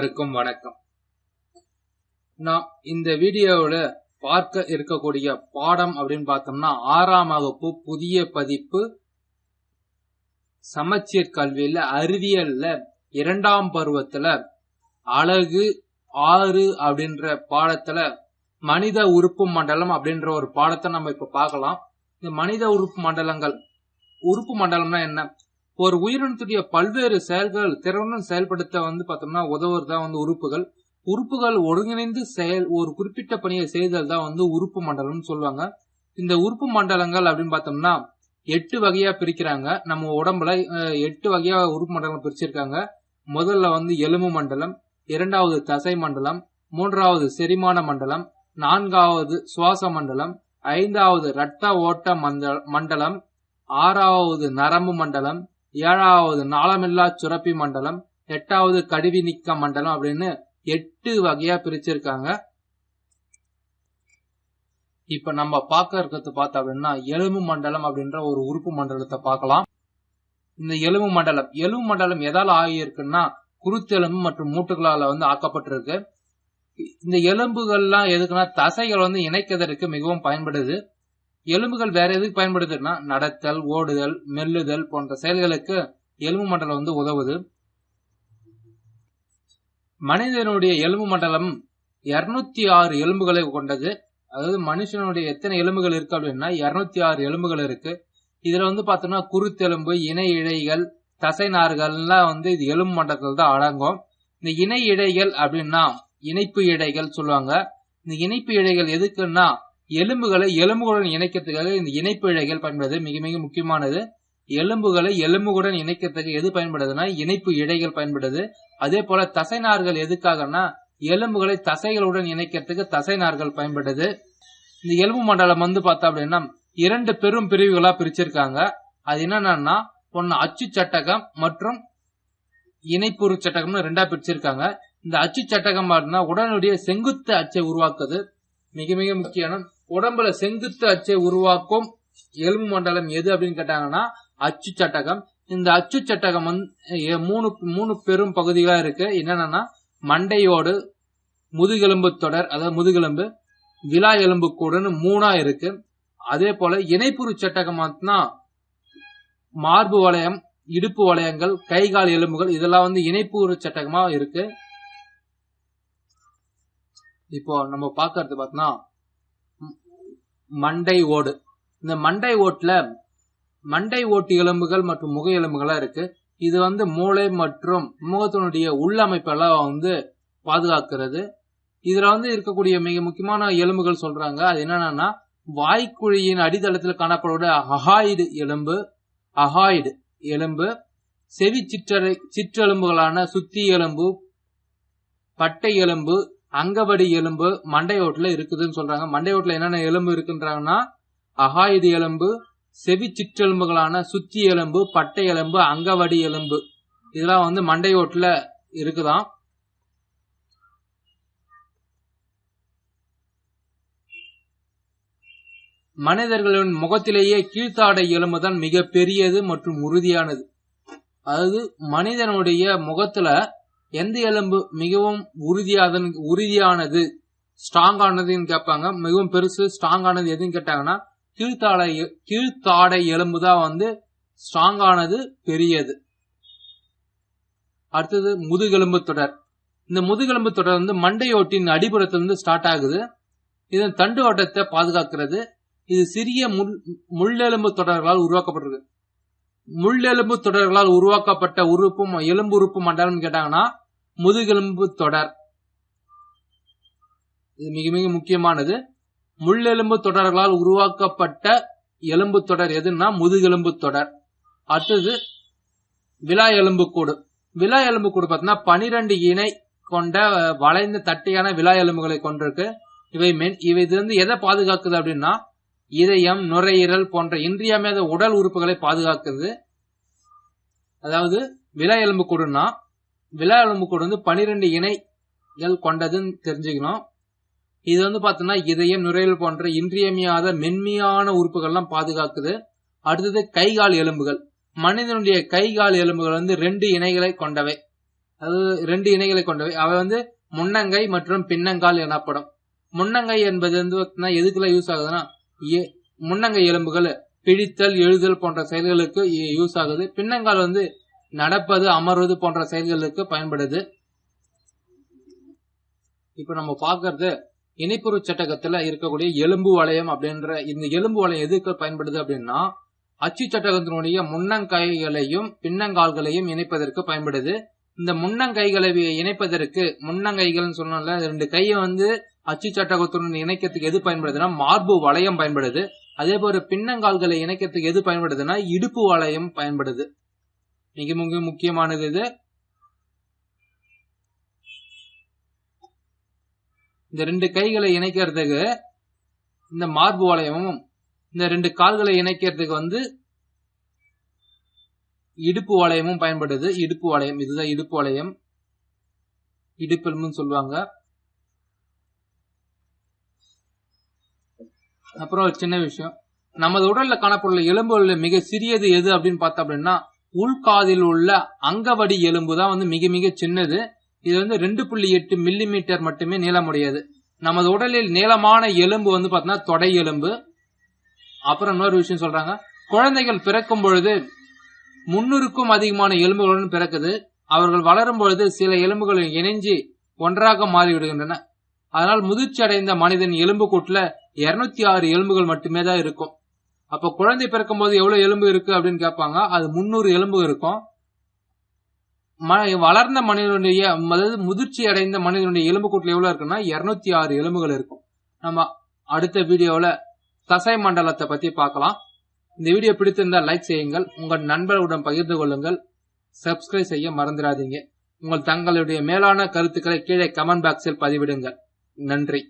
அனைவருக்கும் வணக்கம். நாம் இந்த வீடியோவில் பார்க்க இருக்கக்கூடிய பாடம் அப்படின்னு பார்த்தோம்னா 6ஆம் வகுப்பு புதிய பதிப்பு சமச்சீர் கல்வியில அறிவியல்ல 2ஆம் பருவத்துல அலகு 6 அப்படின்ற பாடத்துல மனித உறுப்பு மண்டலம் அப்படின்ற ஒரு பாடத்தை நம்ம இப்ப பார்க்கலாம். இந்த மனித உறுப்பு மண்டலம்னா என்ன? ஒரு உயிரினத்துடைய பல்வேறு செயல்கள் திறனுடன் செயல்படுத்த பார்த்தோம்னா உதவுறதுதான் உறுப்புகள் ஒருங்கிணைந்து ஒரு குறிப்பிட்ட பணியை செய்தல் தான் உறுப்பு மண்டலம் சொல்லுவாங்க. இந்த உறுப்பு மண்டலங்கள் அப்படின்னு பார்த்தோம்னா 8 வகையா பிரிக்கிறாங்க. நம்ம உடம்புல 8 வகையா உறுப்பு மண்டலம் பிரிச்சிருக்காங்க. முதல்ல எலும்பு மண்டலம், 2வது தசை மண்டலம், 3வது செரிமான மண்டலம், 4வது சுவாச மண்டலம், 5வது இரத்த ஓட்ட மண்டலம், 6வது நரம்பு மண்டலம், 7வது நாளமில்லா சுரப்பி மண்டலம், 8வது கருவி நீக்க மண்டலம் அப்படின்னு 8 வகையா பிரிச்சிருக்காங்க. இப்ப நம்ம பார்க்க இருக்கிறது பார்த்தோம் அப்படின்னா எலும்பு மண்டலம் அப்படின்ற ஒரு உறுப்பு மண்டலத்தை பார்க்கலாம். இந்த எலும்பு மண்டலம் எதால ஆகியிருக்குன்னா குருத்தெலும்பு மற்றும் மூட்டுகளால ஆக்கப்பட்டிருக்கு. இந்த எலும்புகள்லாம் எதுக்குன்னா தசைகள் இணைக்கிறதுக்கு மிகவும் பயன்படுது. எலும்புகள் வேற எதுக்கு பயன்படுதுன்னா நடத்தல், ஓடுதல், மெல்லுதல் போன்ற செயல்களுக்கு எலும்பு மண்டலம் உதவுது. மனிதனுடைய எலும்பு மண்டலம் 206 எலும்புகளை கொண்டது. அதாவது மனுஷனுடைய எத்தனை எலும்புகள் இருக்கு அப்படின்னா 206 எலும்புகள் இருக்கு. இதுல பார்த்தோம்னா குருத்தெலும்பு, இணை இழைகள், தசை நார்கள்லாம் இது எலும்பு மண்டலத்தில் தான் அடங்கும். இந்த இணை இழைகள் அப்படின்னா இணைப்பு இழைகள் சொல்லுவாங்க. இந்த இணைப்பு இழைகள் எதுக்குன்னா எலும்புகளை எலும்புகளுடன் இணைக்கிறதுக்காக இந்த இணைப்பு இழைகள் பயன்படுது. மிக மிக முக்கியமானது. எலும்புகளை எலும்புகளுடன் இணைக்கிறதுக்கு எது பயன்படுதுன்னா இணைப்பு இழைகள் பயன்படுது. அதே போல தசை நார்கள் எதுக்காகனா எலும்புகளை தசைகளுடன் இணைக்கிறதுக்கு தசை நார்கள் பயன்படுது. இந்த எலும்பு மண்டலம் பார்த்தா அப்படின்னா 2 பெரும் பிரிவுகளா பிரிச்சிருக்காங்க. அது என்னன்னா ஒன்னு அச்சு சட்டகம் மற்றும் இணைப்புறு சட்டகம்னு 2ஆ பிரிச்சிருக்காங்க. இந்த அச்சு சட்டகம் உடலுடைய செங்குத்து அச்சை உருவாக்குது. மிக மிக முக்கியம். உடம்புல செங்குத்து அச்சை உருவாக்கும் எலும்பு மண்டலம் எது அப்படின்னு கேட்டாங்கன்னா அச்சு சட்டகம். இந்த அச்சு சட்டகம் 3 பெரும் பகுதிகளா இருக்கு. என்னன்னா மண்டையோடு, முதுகெலும்பு தொடர் அதாவது முதுகெலும்பு, விலா எலும்பு கூடுன்னு 3ஆ இருக்கு. அதே போல இணைப்புறு சட்டகம் மார்பு வளையம், இடுப்பு வளையங்கள், கைகால் எலும்புகள் இதெல்லாம் இணைப்புறு சட்டகமா இருக்கு. இப்போ நம்ம பாக்கிறது பார்த்தோம்னா மண்டை ஓடு. இந்த மண்டை ஓட்டுல மண்டை ஓட்டு எலும்புகள் மற்றும் முக எலும்புகளா இருக்கு. இது மூளை மற்றும் முகத்தினுடைய உள்ளமைப்பெல்லாம் பாதுகாக்கிறது. இதுல இருக்கக்கூடிய மிக முக்கியமான எலும்புகள் சொல்றாங்க. அது என்னன்னா வாய்க்குழியின் அடித்தளத்தில் காணப்படக்கூடிய அகாய்டு எலும்பு, செவி சிற்றெலும்புகளான சுத்தி எலும்பு, பட்டை எலும்பு, அங்கவடி எலும்பு மண்டை ஓட்டுல இருக்குதுன்னு சொல்றாங்க. மண்டை ஓட்டுல என்னென்ன எலும்பு இருக்குன்றாங்கன்னா அகாயுது எலும்பு, செவி சிற்றெலும்புகளான சுத்தி எலும்பு, பட்டை எலும்பு, அங்கவடி எலும்பு இதெல்லாம் மண்டை ஓட்டுல இருக்குதான். மனிதர்களின் முகத்திலேயே கீழ்த்தாடை எலும்பு தான் மிக பெரியது மற்றும் உறுதியானது. அதாவது மனிதனுடைய முகத்துல எந்த எலும்பு மிகவும் உறுதியானது ஸ்ட்ராங்கானதுன்னு கேட்பாங்க. மிகவும் பெருசு ஸ்ட்ராங்கானது எதுன்னு கேட்டாங்கன்னா கீழ்த்தாடை எலும்பு தான் ஸ்ட்ராங்கானது, பெரியது. அடுத்தது முதுகெலும்பு தொடர். இந்த முதுகெலும்பு தொடர் மண்டையோட்டின் அடிப்புறத்திலிருந்து ஸ்டார்ட் ஆகுது. இதன் தண்டு ஓட்டத்தை பாதுகாக்கிறது. இது சிறிய முள்ளெலும்பு தொடர்களால் உருவாக்கப்பட்டிருக்கு. முள்ளெலும்பு தொடர்களால் உருவாக்கப்பட்ட எலும்பு உறுப்பு மண்டலம் கேட்டாங்கன்னா முதுகெலும்பு தொடர். இது மிக மிக முக்கியமானது. முள்ளெலும்பு தொடர்களால் உருவாக்கப்பட்ட எலும்பு தொடர் எதுன்னா முதுகெலும்பு தொடர். அடுத்தது விலா எலும்புக்கூடு. விலா எலும்புக்கூடு பார்த்தீங்கன்னா 12 இணை கொண்ட வளைந்த தட்டையான விலா எலும்புகளை கொண்டிருக்கு. இவை எதை பாதுகாக்குது அப்படின்னா இதயம், நுரையீரல் போன்ற இன்றியமையாத உடல் உறுப்புகளை பாதுகாக்குது. அதாவது விலா எலும்புக்கூடுன்னா விலா எலும்புக்கூடு 12 இணைகள் கொண்டதுன்னு தெரிஞ்சுக்கணும். இது பார்த்தோம்னா இதயம், நுரையீரல் போன்ற இன்றியமையாத மென்மையான உறுப்புகள்லாம் பாதுகாக்குது. அடுத்தது கைகால் எலும்புகள். மனிதனுடைய கைகால் எலும்புகள் 2 இணைகளை கொண்டவை. அது 2 இணைகளை கொண்டவை. அவை வந்து முன்னங்கை மற்றும் பின்னங்கால் எனப்படும். முன்னங்கை என்பது வந்து எதுக்குள்ள யூஸ் ஆகுதுன்னா, முன்னங்கை எலும்புகள் பிடித்தல், எழுதல் போன்ற செயல்களுக்கு யூஸ் ஆகுது. பின்னங்கால் வந்து நடப்பது, அமர்வது போன்ற செயல்களுக்கு பயன்படுது. இப்ப நம்ம பாக்குறது இணைப்புறு சட்டகத்துல இருக்கக்கூடிய எலும்பு வளையம் அப்படின்ற இந்த எலும்பு வளையம் எதுக்கு பயன்படுது அப்படின்னா, அச்சு சட்டகத்தினுடைய முன்னங்கைகளையும் பின்னங்கால்களையும் இணைப்பதற்கு பயன்படுது. இந்த முன்னங்கைகளை இணைப்பதற்கு, முன்னங்கைகள் சொன்னால 2 கையை வந்து அச்சு சட்டகத்துடன் இணைக்கிறதுக்கு எது பயன்படுதுன்னா மார்பு வளையம் பயன்படுது. அதே போல பின்னங்கால்களை இணைக்கிறதுக்கு எது பயன்படுதுன்னா இடுப்பு வளையம் பயன்படுது. மிக மிக முக்கியமானது இது. இந்த 2 கைகளை இணைக்கிறதுக்கு இந்த மார்பு வளையமும், இந்த 2 கால்களை இணைக்கிறதுக்கு வந்து இடுப்பு வளையமும் பயன்படுது. இடுப்பு வளையம், இதுதான் இடுப்பு வளையம், இடுப்பெலும்புன்னு சொல்லுவாங்க. அப்புறம் ஒரு சின்ன விஷயம், நமது உடல்ல காணப்படும் எலும்புகள் மிக சிறியது எது அப்படின்னு பார்த்தோம் அப்படின்னா உள்காதில் உள்ள அங்கவடி எலும்பு தான் வந்து மிக மிக சின்னது. இது வந்து 2.8 மில்லிமீட்டர் மட்டுமே நீளமுடையது. நமது உடலில் நீளமான எலும்பு வந்து பாத்தீங்கன்னா தொடை எலும்பு. அப்புறம் இன்னொரு விஷயம் சொல்றாங்க, குழந்தைகள் பிறக்கும் பொழுது 300க்கும் அதிகமான எலும்புகளுடன் பிறக்குது. அவர்கள் வளரும் பொழுது சில எலும்புகள் இணைஞ்சு ஒன்றாக மாறிவிடுகின்றன. அதனால் முதிர்ச்சி அடைந்த மனிதன் எலும்பு கூட்டுல 206 எலும்புகள் மட்டுமே தான் இருக்கும். அப்ப குழந்தை பிறக்கும் போது எவ்வளவு எலும்பு இருக்கு அப்படின்னு கேட்பாங்க. அது 300 எலும்பு இருக்கும். வளர்ந்த மனிதனுடைய, அதாவது முதிர்ச்சி அடைந்த மனிதனுடைய எலும்பு கூட்டுல எவ்வளவு இருக்குன்னா 206 எலும்புகள் இருக்கும். நம்ம அடுத்த வீடியோல தசை மண்டலத்தை பத்தி பார்க்கலாம். இந்த வீடியோ பிடித்திருந்தால் லைக் செய்யுங்கள், உங்கள் நண்பர்களுடன் பகிர்ந்து கொள்ளுங்கள், சப்ஸ்கிரைப் செய்ய மறந்துடாதீங்க. உங்கள் தங்களுடைய மேலான கருத்துக்களை கீழே கமெண்ட் பாக்ஸில் பதிவிடுங்கள். நன்றி.